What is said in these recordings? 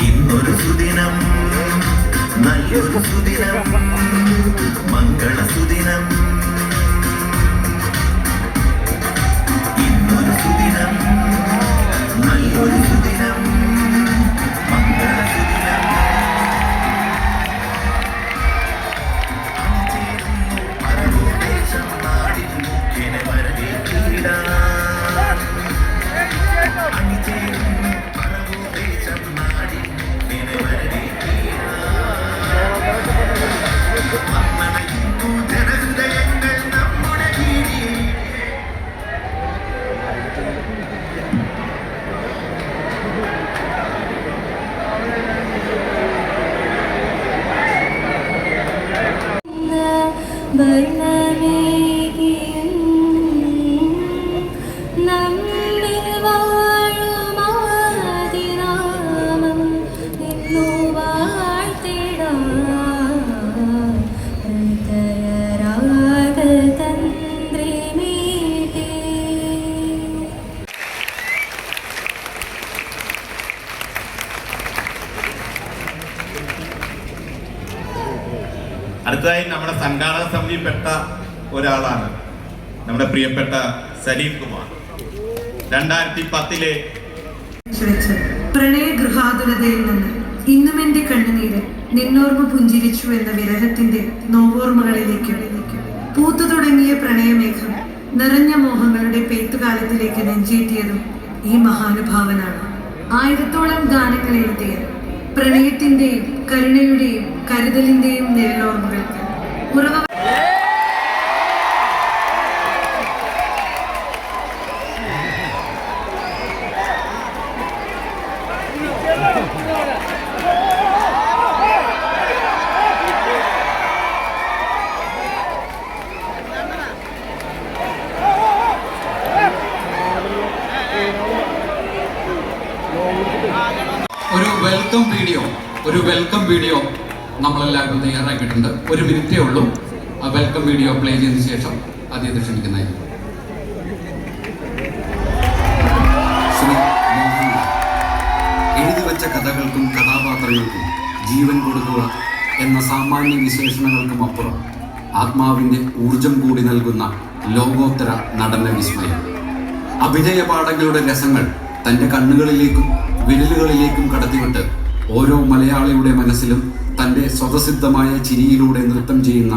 ഇന്നൊരു സുദിനം, നല്ലൊരു സുദിനം, മംഗള സുദിനം. ഇന്നൊരു സുദിനം, നല്ലൊരു സുദിനം, മംഗള സുദിനം. അണിചേരുന്നു പരദേശം നാടിൻ മുഖ്യനെ വരവേൽക്കിടാൻ. അണിചേരുന്നു പരദേശം നാടിൻ മുഖ്യനെ വരവേൽക്കിടാൻ. വന്നണയുന്നു ജനഹൃദയങ്ങൾ നമ്മുടെ കീഴിൽ. അടുത്തതായി നമ്മുടെ സംഘാടക സമിതിയിൽപ്പെട്ട ഒരാളാണ് നമ്മുടെ പ്രിയപ്പെട്ട സലീം കുമാർ. 2010 പ്രണയഗൃഹാതുരതയിൽ നിന്ന് ഇന്നും എന്റെ കണ്ണുനീര് നിന്നോർമ്മ പുഞ്ചിരിച്ചു എന്ന വിരഹത്തിന്റെ നോവോർമ്മകളിലേക്ക് പൂത്തു തുടങ്ങിയ പ്രണയമേഘം നിറഞ്ഞ മോഹങ്ങളുടെ പെയ്ത്തുകാലത്തിലേക്ക് നെഞ്ചേറ്റിയതും ഈ മഹാനുഭാവനാണ്. 1000ഓളം ഗാനങ്ങൾ എഴുതിയ പ്രണയത്തിന്റെയും കരുണയുടെയും കരുതലിന്റെയും നിഴലോർമ്മകൾക്ക് ഉറവ ഒരു വെൽക്കം വീഡിയോ നമ്മളെല്ലാവരും തയ്യാറാക്കിയിട്ടുണ്ട്. 1 മിനിറ്റേ ഉള്ളൂ. ആ വെൽക്കം വീഡിയോ പ്ലേ ചെയ്തതിനു ശേഷം അദ്ദേഹത്തെ ക്ഷണിക്കുന്നതായിരിക്കും. ശ്രീ മോഹൻലാൽ എഴുതിവെച്ച കഥകൾക്കും കഥാപാത്രങ്ങൾക്കും ജീവൻ കൊടുക്കുക എന്ന സാമാന്യ വിശേഷണങ്ങൾക്കും അപ്പുറം ആത്മാവിൻ്റെ ഊർജം കൂടി നൽകുന്ന ലോകോത്തര നടന വിസ്മയം. അഭിനയ പാഠങ്ങളുടെ രസങ്ങൾ തൻ്റെ കണ്ണുകളിലേക്കും വിരലുകളിലേക്കും കടത്തിവിട്ട് ഓരോ മലയാളിയുടെ മനസ്സിലും തൻ്റെ സ്വതസിദ്ധമായ ചിരിയിലൂടെ നൃത്തം ചെയ്യുന്ന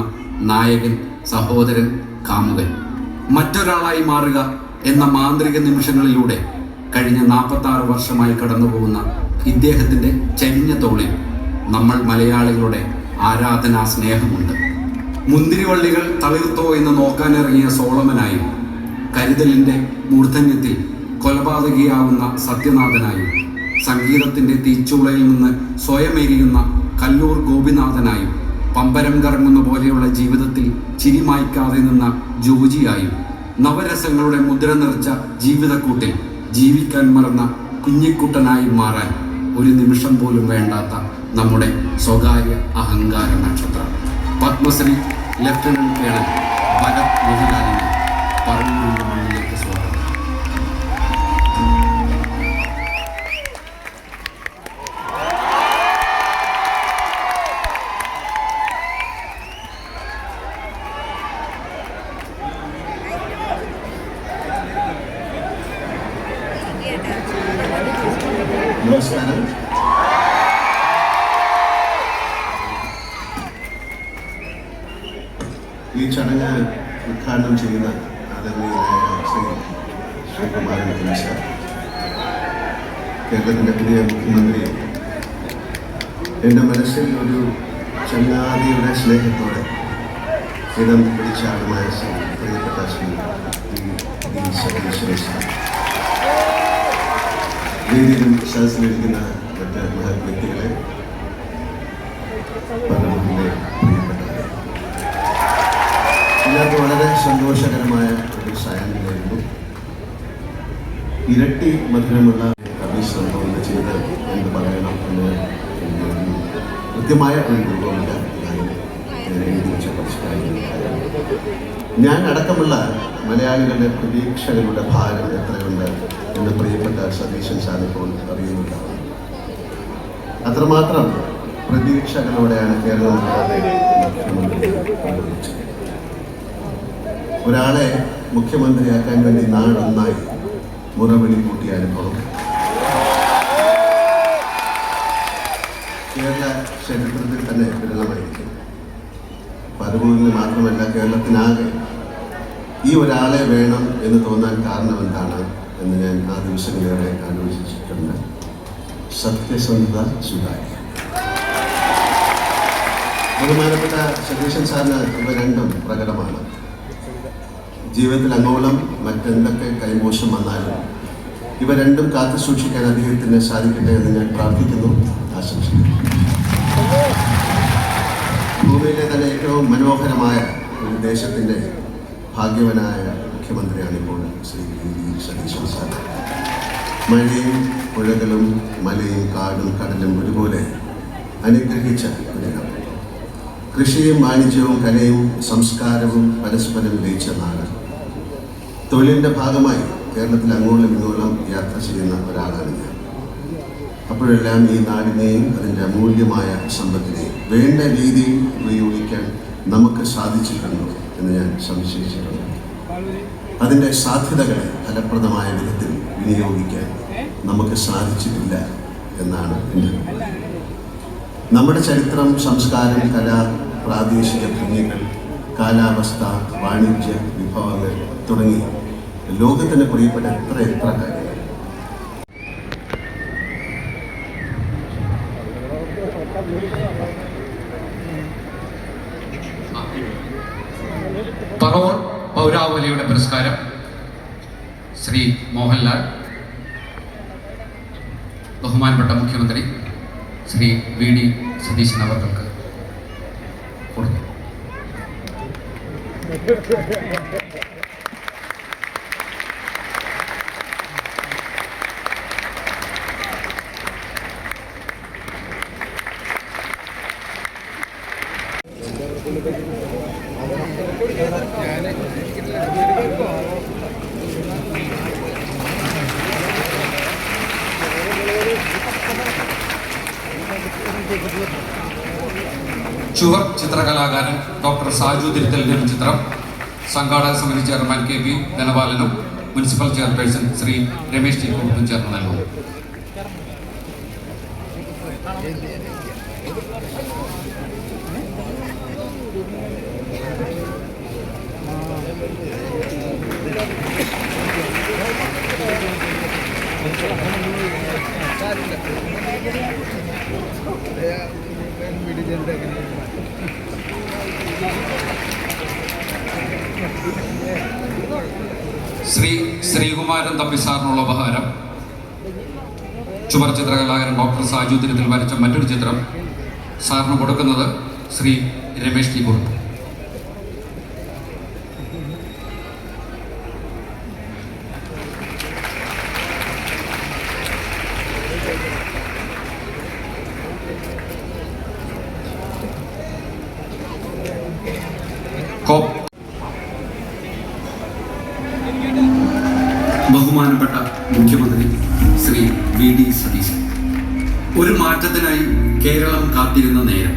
നായകൻ, സഹോദരൻ, കാമുകൻ. മറ്റൊരാളായി മാറുക എന്ന മാന്ത്രിക നിമിഷങ്ങളിലൂടെ കഴിഞ്ഞ 46 വർഷമായി കടന്നുപോകുന്ന ഇദ്ദേഹത്തിൻ്റെ ചരിഞ്ഞ തോളിൽ നമ്മൾ മലയാളികളുടെ ആരാധനാ സ്നേഹമുണ്ട്. മുന്തിരിവള്ളികൾ തളിർത്തോ എന്ന് നോക്കാനിറങ്ങിയ സോളമനായും, കരുതലിൻ്റെ മൂർധന്യത്തിൽ കൊലപാതകിയാവുന്ന സത്യനാഥനായും, സംഗീതത്തിൻ്റെ തീച്ചൂളയിൽ നിന്ന് സ്വയം എരിയുന്ന കല്ലൂർ ഗോപിനാഥനായും, പമ്പരം കറങ്ങുന്ന പോലെയുള്ള ജീവിതത്തിൽ ചിരിമായ്ക്കാതെ നിന്ന ജോജിയായും, നവരസങ്ങളുടെ മുദ്ര നിറച്ച ജീവിതക്കൂട്ടിൽ ജീവിക്കാൻ മറന്ന കുഞ്ഞിക്കുട്ടനായി മാറാൻ ഒരു നിമിഷം പോലും വേണ്ടാത്ത നമ്മുടെ സ്വകാര്യ അഹങ്കാര നക്ഷത്രം പത്മശ്രീ ലഫ്റ്റനന്റ് കേണൽ ഭരത് മോഹൻലാലിനെ പറവൂരിന്റെ മണ്ണിലേക്ക് സ്വാഗതം. നമസ്കാരം. ഈ ചടങ്ങ് ഉദ്ഘാടനം ചെയ്യുന്ന ആദരണീയനായ ശ്രീ ശ്രീകുമാരൻ കൃഷ്ണ, കേരളത്തിൻ്റെ പുതിയ മുഖ്യമന്ത്രി, എൻ്റെ മനസ്സിൽ ഒരു ചങ്ങാതിയുടെ സ്നേഹത്തോടെ ഇടം പിടിച്ചാടുമായ പ്രിയപ്പെട്ട ശ്രീ സതീശ്വര വേദിയിലും സദസ്സിലിരിക്കുന്ന മറ്റ് മഹത് വ്യക്തികളെ, പറവൂരിലെ പ്രിയപ്പെട്ടവരെ, എല്ലാവർക്കും വളരെ സന്തോഷകരമായ ഒരു സായാഹ്നമായിരുന്നു. ഇരട്ടി മധുരമുള്ള അഭിശ്രമം ചെയ്ത് എന്ന് പറയണം എന്ന് കൃത്യമായ ഒരു രൂപമില്ല. ഞാൻ അടക്കമുള്ള മലയാളികളുടെ പ്രതീക്ഷകളുടെ ഭാരം എത്രയുണ്ട് എന്ന് പ്രിയപ്പെട്ട സതീശൻ സാറിപ്പോൾ അറിയുന്നുണ്ടാവും. അത്രമാത്രം പ്രതീക്ഷകളോടെയാണ് കേരളം മുഖ്യമന്ത്രി പ്രവർത്തിച്ചത്. ഒരാളെ മുഖ്യമന്ത്രിയാക്കാൻ വേണ്ടി നാടൊന്നായി മുറവിളി കൂട്ടിയ അനുഭവം കേരള ചരിത്രത്തിൽ തന്നെ വിരളമായിരിക്കും. പറവൂരിന് മാത്രമല്ല, കേരളത്തിനാകെ ഈ ഒരാളെ വേണം എന്ന് തോന്നാൻ കാരണം എന്താണ് എന്ന് ഞാൻ ആ ദിവസങ്ങളേറെ ആലോചിച്ചിട്ടുണ്ട്. സത്യസന്ധത, സുതാര്യ. ബഹുമാനപ്പെട്ട സതീശൻ സാറിന് ഇവ രണ്ടും പ്രകടമാണ്. ജീവിതത്തിൽ അങ്ങോളം മറ്റെന്തൊക്കെ കൈമോശം വന്നാലും ഇവ രണ്ടും കാത്തു സൂക്ഷിക്കാൻ അദ്ദേഹത്തിന് സാധിക്കട്ടെ എന്ന് ഞാൻ പ്രാർത്ഥിക്കുന്നു, ആശംസിക്കുന്നു. ഭൂമിയിലെ തന്നെ ഏറ്റവും മനോഹരമായ ഒരു ദേശത്തിൻ്റെ ഭാഗ്യവനായ മുഖ്യമന്ത്രിയാണ് ഇപ്പോൾ ശ്രീ സതീശൻ സാർ. മഴയും പുഴകളും മലയും കാടും കടലും ഒരുപോലെ അനുഗ്രഹിച്ച ഒരിടം. കൃഷിയും വാണിജ്യവും കലയും സംസ്കാരവും പരസ്പരം ലയിച്ച നാട്. തൊഴിലിൻ്റെ ഭാഗമായി കേരളത്തിൽ അങ്ങോളം ഇങ്ങോളം യാത്ര ചെയ്യുന്ന ഒരാളാണ് ഞാൻ. അപ്പോഴെല്ലാം ഈ നാടിനെയും അതിൻ്റെ അമൂല്യമായ സമ്പത്തിനെയും വേണ്ട രീതിയിൽ ഉപയോഗിക്കാൻ നമുക്ക് സാധിച്ചിട്ടുണ്ടോ എന്ന് ഞാൻ സംശയിച്ചിട്ടുണ്ട്. അതിൻ്റെ സാധ്യതകളെ ഫലപ്രദമായ വിധത്തിൽ വിനിയോഗിക്കാൻ നമുക്ക് സാധിച്ചിട്ടില്ല എന്നാണ് എൻ്റെ അഭിപ്രായം. നമ്മുടെ ചരിത്രം, സംസ്കാരം, കല, പ്രാദേശിക ഭംഗികൾ, കാലാവസ്ഥ, വാണിജ്യ വിഭവങ്ങൾ തുടങ്ങി ലോകത്തിന് പ്രിയപ്പെട്ട എത്ര കാര്യങ്ങൾ. പറവൂർ പൗരാവലിയുടെ പുരസ്കാരം ശ്രീ മോഹൻലാൽ ബഹുമാനപ്പെട്ട മുഖ്യമന്ത്രി ശ്രീ VD സതീശൻ അവർക്ക് കൊടുത്തു. ചുവർ ചിത്രകലാകാരൻ ഡോക്ടർ സാജു തിരുത്തലിൻ്റെ ഒരു ചിത്രം സംഘാടക സമിതി ചെയർമാൻ KP ധനപാലനും municipal chairperson Shri Ramesh T കുറുപ്പും ചേർന്ന് നൽകുന്നു. ശ്രീ ശ്രീകുമാരൻ തമ്പിസാറിനുള്ള ഉപഹാരം ചുവർ ചിത്രകലാകാരൻ ഡോക്ടർ സാജു തിരുത്തിൽ വരച്ച മറ്റൊരു ചിത്രം സാറിന് കൊടുക്കുന്നത് ശ്രീ രമേശ് ടി കുറുപ്പ്. ബഹുമാനപ്പെട്ട മുഖ്യമന്ത്രി ശ്രീ VD സതീശൻ, ഒരു മാറ്റത്തിനായി കേരളം കാത്തിരുന്ന നേരം,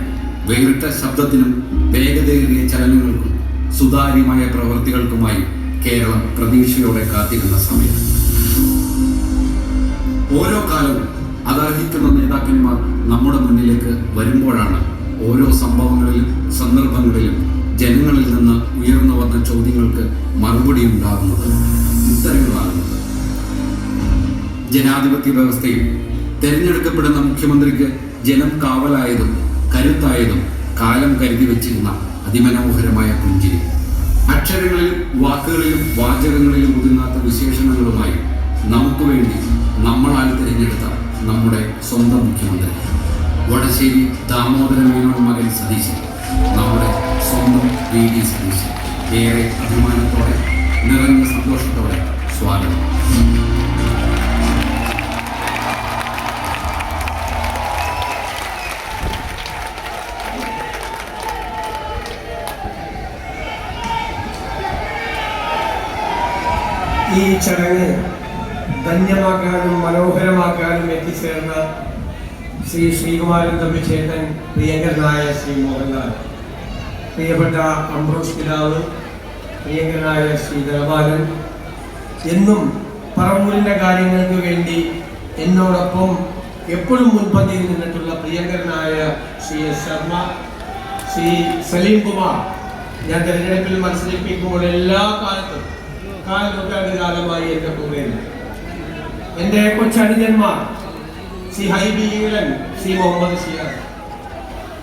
വേറിട്ട ശബ്ദത്തിനും വേഗതയേറിയ ചലനങ്ങൾക്കും സുതാര്യമായ പ്രവൃത്തികൾക്കുമായി കേരളം പ്രതീക്ഷയോടെ കാത്തിരുന്ന സമയം. ഓരോ കാലവും അതർഹിക്കുന്ന നേതാക്കന്മാർ നമ്മുടെ മുന്നിലേക്ക് വരുമ്പോഴാണ് ഓരോ സംഭവങ്ങളിലും സന്ദർഭങ്ങളിലും ജനങ്ങളിൽ നിന്ന് ഉയർന്നു വന്ന ചോദ്യങ്ങൾക്ക് മറുപടി ഉണ്ടാകുന്നത്, ഉത്തരങ്ങളാകുന്നത്. ജനാധിപത്യ വ്യവസ്ഥയിൽ തെരഞ്ഞെടുക്കപ്പെടുന്ന മുഖ്യമന്ത്രിക്ക് ജനം കാവലായതും കരുത്തായതും കാലം കരുതി വെച്ചിരുന്ന അതിമനോഹരമായ പുഞ്ചിരി. അക്ഷരങ്ങളിലും വാക്കുകളിലും വാചകങ്ങളിലും ഒതുങ്ങാത്ത വിശേഷണങ്ങളുമായി നമുക്ക് വേണ്ടി നമ്മളാൽ തിരഞ്ഞെടുത്ത നമ്മുടെ സ്വന്തം മുഖ്യമന്ത്രി വടശ്ശേരി ദാമോദരൻ മേനോൻ സതീശൻ, നമ്മുടെ സ്വന്തം VD സതീശൻ, ഏറെ അഭിമാനത്തോടെ നിറഞ്ഞ സന്തോഷത്തോടെ സ്വാഗതം. ഈ ചടങ്ങ് ധന്യമാക്കാനും മനോഹരമാക്കാനും എത്തിച്ചേർന്ന ശ്രീ ശ്രീകുമാരൻ തമ്പിച്ചേട്ടൻ, പ്രിയങ്കരനായ ശ്രീ മോഹൻലാൽ, പ്രിയപ്പെട്ട അംബ്രോസ് പിതാവ്, പ്രിയങ്കരനായ ശ്രീ ധനപാലൻ, എന്നും പറവൂരിൻ്റെ കാര്യങ്ങൾക്ക് വേണ്ടി എന്നോടൊപ്പം എപ്പോഴും മുൻപന്തിയിൽ നിന്നിട്ടുള്ള പ്രിയങ്കരനായ ശ്രീ S. ശർമ്മ, ശ്രീ സലീം കുമാർ, ഞാൻ തിരഞ്ഞെടുപ്പിൽ മത്സരിപ്പിക്കുമ്പോൾ എല്ലാ കാലത്തും കാലമായി എൻ്റെ കൂടെയുണ്ട്. എൻ്റെ കൊച്ചനുജന്മാർ ശ്രീ ഹൈബി ഈലൻ, ശ്രീ മുഹമ്മദ് ഷിയാസ്,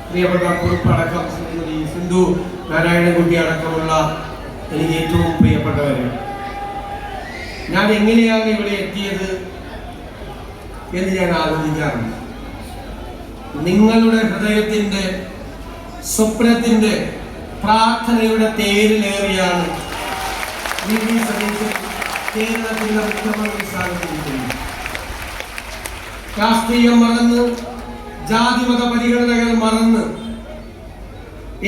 പ്രിയപ്പെട്ട കുറുപ്പടക്കം ശ്രീമതി സിന്ധു നാരായണൻകുട്ടി അടക്കമുള്ള എനിക്ക് ഏറ്റവും പ്രിയപ്പെട്ടവരെ, ഞാൻ എങ്ങനെയാണ് ഇവിടെ എത്തിയത് എന്ന് ഞാൻ ആലോചിക്കാറുണ്ട്. നിങ്ങളുടെ ഹൃദയത്തിൻ്റെ, സ്വപ്നത്തിൻ്റെ, പ്രാർത്ഥനയുടെ തേരിലേറിയാണ് VD സതീശൻ കേരളത്തിൻ്റെ മുഖ്യമന്ത്രി സ്ഥാനത്തിരിക്കുന്നത്. രാഷ്ട്രീയം മറന്ന്, ജാതിമത പരിഗണനകൾ മറന്ന്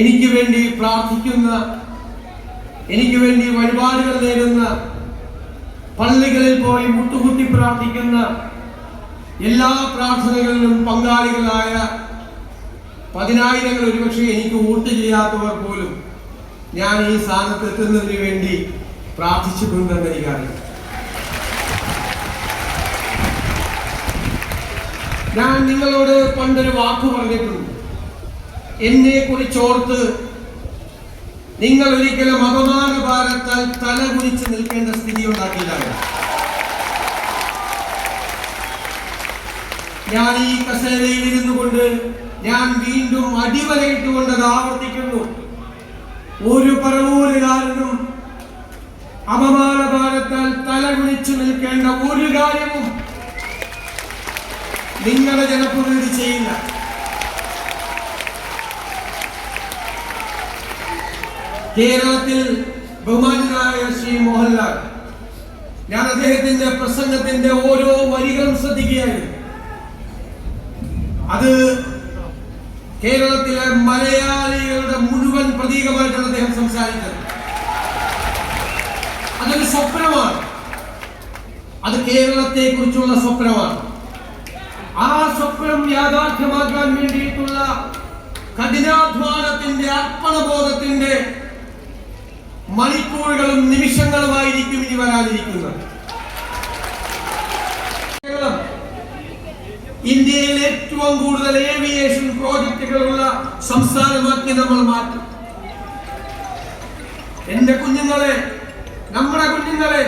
എനിക്ക് വേണ്ടി പ്രാർത്ഥിക്കുന്ന, എനിക്ക് വേണ്ടി വഴിപാടുകൾ നേടുന്ന, പള്ളികളിൽ പോയി മുട്ടുകുത്തി പ്രാർത്ഥിക്കുന്ന, എല്ലാ പ്രാർത്ഥനകളിലും പങ്കാളികളായ പതിനായിരങ്ങൾ, ഒരുപക്ഷെ എനിക്ക് വോട്ട് ചെയ്യാത്തവർ പോലും ഞാൻ ഈ സ്ഥാനത്ത് എത്തുന്നതിന് വേണ്ടി പ്രാർത്ഥിച്ചിട്ടുണ്ടെന്ന് എനിക്കറിയാം. ഞാൻ നിങ്ങളോട് പണ്ടൊരു വാക്ക് പറഞ്ഞിട്ടുണ്ട്. എന്നെ കുറിച്ചോർത്ത് നിങ്ങൾ ഒരിക്കലും അപമാനഭാരത്താൽ തല കുനിച്ച് നിൽക്കേണ്ട സ്ഥിതി ഉണ്ടാക്കിയില്ല. ഞാൻ ഈ കസേരയിൽ ഇരുന്നു കൊണ്ട് ഞാൻ വീണ്ടും അടിവരയിട്ടുകൊണ്ട് അത് ആവർത്തിക്കുന്നു. ഒരു പറവൂരുകാരനും അപമാനഭാരത്താൽ തല കുനിച്ചു നിൽക്കേണ്ട ഒരു കാര്യവും നിങ്ങളുടെ ജനപ്രതിനിധി ചെയ്യില്ല. കേരളത്തിൽ ബഹുമാനായ ശ്രീ മോഹൻലാൽ, ഞാൻ അദ്ദേഹത്തിന്റെ പ്രസംഗത്തിന്റെ ഓരോ വരികളും ശ്രദ്ധിക്കുകയായിരുന്നു. അത് കേരളത്തിലെ മലയാളികളുടെ മുഴുവൻ പ്രതീകമായിട്ടാണ് അദ്ദേഹം സംസാരിച്ചത്. അതൊരു സ്വപ്നമാണ്, അത് കേരളത്തെ കുറിച്ചുള്ള സ്വപ്നമാണ്. ആ സ്വപ്നം യാഥാർത്ഥ്യമാക്കാൻ വേണ്ടിയിട്ടുള്ള കഠിനാധ്വാനത്തിന്റെ, അർപ്പണബോധത്തിന്റെ മണിക്കൂറുകളും നിമിഷങ്ങളുമായിരിക്കും ഇനി വരാനിരിക്കുന്നത്. കേരളം ഇന്ത്യയിൽ ഏറ്റവും കൂടുതൽ ഏവിയേഷൻ പ്രോജക്റ്റുകളുള്ള സംസ്ഥാനമാക്കി നമ്മൾ മാറ്റും. എന്റെ കുഞ്ഞുങ്ങളെ, നമ്മുടെ കുഞ്ഞുങ്ങളെ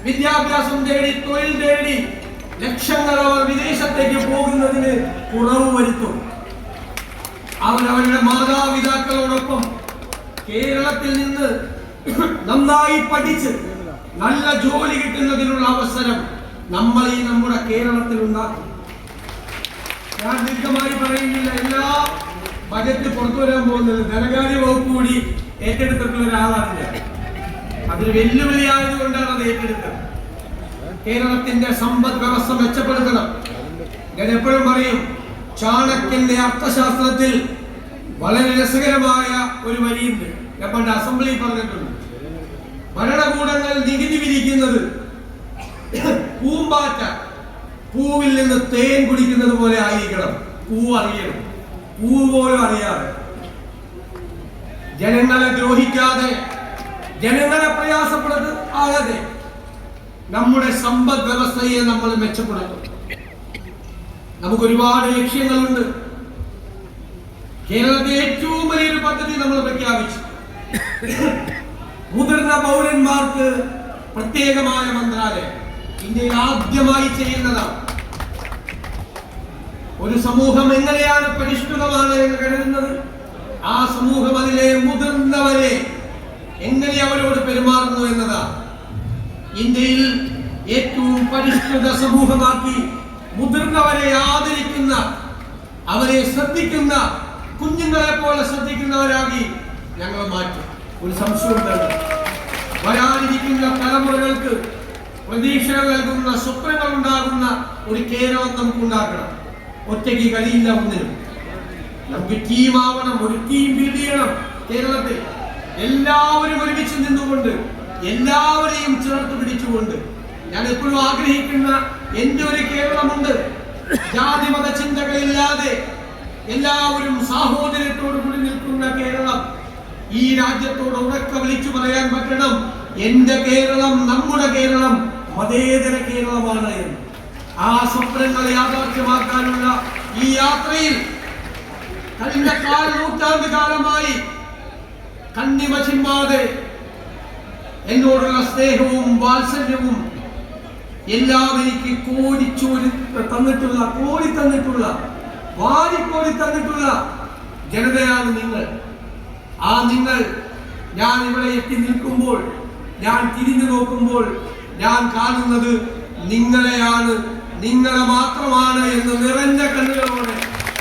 വിദ്യാഭ്യാസം തേടി, തൊഴിൽ തേടി ലക്ഷങ്ങൾ അവർ വിദേശത്തേക്ക് പോകുന്നതിന് കുറവ് വരുത്തും. അവരവരുടെ മാതാപിതാക്കളോടൊപ്പം കേരളത്തിൽ നിന്ന് നന്നായി പഠിച്ച് നല്ല ജോലി കിട്ടുന്നതിനുള്ള അവസരം നമ്മൾ ഈ നമ്മുടെ കേരളത്തിൽ ഉണ്ടാക്കും. ഞാൻ ദീർഘമായി പറയുന്നില്ല. എല്ലാ ബജറ്റ് പുറത്തു വരാൻ പോകുന്നത് ധനകാര്യ വകുപ്പ് കൂടി ഏറ്റെടുത്തിട്ടുള്ള ഒരാളാണ് ഞാൻ. അതൊരു വെല്ലുവിളിയായതുകൊണ്ടാണ് അത് ഏറ്റെടുത്തത്. കേരളത്തിന്റെ സമ്പദ് വ്യവസ്ഥ മെച്ചപ്പെടുത്തണം. ഞാൻ എപ്പോഴും പറയും, ചാണക്യന്റെ അർത്ഥശാസ്ത്രത്തിൽ വളരെ രസകരമായ ഒരു വരിയുണ്ട്. ഞാൻ പണ്ട് അസംബ്ലിയിൽ പറഞ്ഞിട്ടുണ്ട്. ഭരണകൂടങ്ങൾ നികുതി വിധിക്കുന്നത് പൂമ്പാറ്റ പൂവിൽ നിന്ന് തേൻ കുടിക്കുന്നത് പോലെ ആയിരിക്കണം. പൂവ് അറിയണം, പൂവ് പോലും അറിയാതെ, ജനങ്ങളെ ദ്രോഹിക്കാതെ, ജനങ്ങളെ പ്രയാസപ്പെടുത്താതെ നമ്മുടെ സമ്പദ് വ്യവസ്ഥയെ നമ്മൾ മെച്ചപ്പെടുത്തും. നമുക്ക് ഒരുപാട് ലക്ഷ്യങ്ങളുണ്ട്. കേരളത്തിലെ ഏറ്റവും വലിയൊരു പദ്ധതി നമ്മൾ പ്രഖ്യാപിച്ചു. മുതിർന്ന പൗരന്മാർക്ക് പ്രത്യേകമായ മന്ത്രാലയം ഇന്ത്യയിൽ ആദ്യമായി ചെയ്യുന്നതാണ്. ഒരു സമൂഹം എങ്ങനെയാണ് പരിഷ്കൃതമാണ് എന്ന് കരുതുന്നത്, ആ സമൂഹം അതിലെ മുതിർന്നവരെ എങ്ങനെ അവരോട് പെരുമാറുന്നു എന്നതാണ്. ഇന്ത്യയിൽ ഏറ്റവും പരിഷ്കൃത സമൂഹമാക്കി മുതിർന്നവരെ ആദരിക്കുന്ന, അവരെ ശ്രദ്ധിക്കുന്ന കുഞ്ഞുങ്ങളെ പോലെ ശ്രദ്ധിക്കുന്നവരാക്കി ഞങ്ങൾ മാറ്റും. ഒരു സംശയവും തന്നെ. വരാനിരിക്കുന്ന തലമുറകൾക്ക് പ്രതീക്ഷകൾ നൽകുന്ന, സ്വപ്നങ്ങൾ ഉണ്ടാകുന്ന ഒരു കേരളം നമുക്ക് ഉണ്ടാക്കണം. ഒറ്റയ്ക്ക് കഴിയില്ല ഒന്നിനും. നമുക്ക് ടീമാവണം, ഒരു ടീം ബിൽഡ് ചെയ്യണം. കേരളത്തിൽ എല്ലാവരും ഒരുമിച്ച് നിന്നുകൊണ്ട്, എല്ലാവരെയും ചേർത്ത് പിടിച്ചുകൊണ്ട്, ഞാൻ എപ്പോഴും ആഗ്രഹിക്കുന്ന എൻ്റെ ഒരു കേരളമുണ്ട്. ജാതി മത ചിന്തകളില്ലാതെ എല്ലാവരും സാഹോദര്യത്തോടു കൂടി നിൽക്കുന്ന കേരളം. ഈ രാജ്യത്തോട് ഉറക്കെ വിളിച്ചു പറയാൻ പറ്റണം, എന്റെ കേരളം, നമ്മുടെ കേരളം മതേതര കേരളമാണ് എന്ന്. ആ സ്വപ്നങ്ങളെ യാഥാർത്ഥ്യമാക്കാനുള്ള ഈ യാത്രയിൽ കഴിഞ്ഞ 4 നൂറ്റാണ്ട് കാലമായി കണ്ണിമ ചിമ്മാതെ എന്നോടുള്ള സ്നേഹവും വാത്സല്യവും എല്ലാം എനിക്ക് കോരി തന്നിട്ടുള്ള വാരിക്കോരി തന്നിട്ടുള്ള ജനതയാണ് നിങ്ങൾ. ആ നിങ്ങൾ, ഞാൻ ഇവിടെ എത്തി നിൽക്കുമ്പോൾ, ഞാൻ തിരിഞ്ഞു നോക്കുമ്പോൾ ഞാൻ കാണുന്നത് നിങ്ങളെയാണ്, നിങ്ങളെ മാത്രമാണ് എന്ന് നിറഞ്ഞ കണ്ണുകളോടെ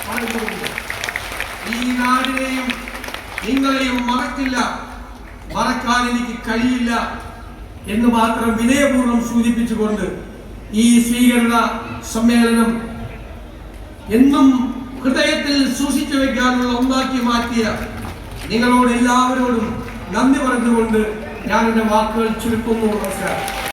പറഞ്ഞുകൊണ്ട് ഈ നാടിനെയും നിങ്ങളെയും മറക്കില്ല, മറക്കാൻ എനിക്ക് കഴിയില്ല എന്ന് മാത്രം വിനയപൂർവ്വം സൂചിപ്പിച്ചുകൊണ്ട് ഈ സ്വീകരണ സമ്മേളനം എന്നും ഹൃദയത്തിൽ സൂക്ഷിച്ചു വെക്കാനുള്ള ഒന്നാക്കി മാറ്റിയ നിങ്ങളോട് എല്ലാവരോടും നന്ദി പറഞ്ഞുകൊണ്ട് ഞാൻ എൻ്റെ വാക്കുകൾ ചുരുക്കുന്നു. നമസ്കാരം.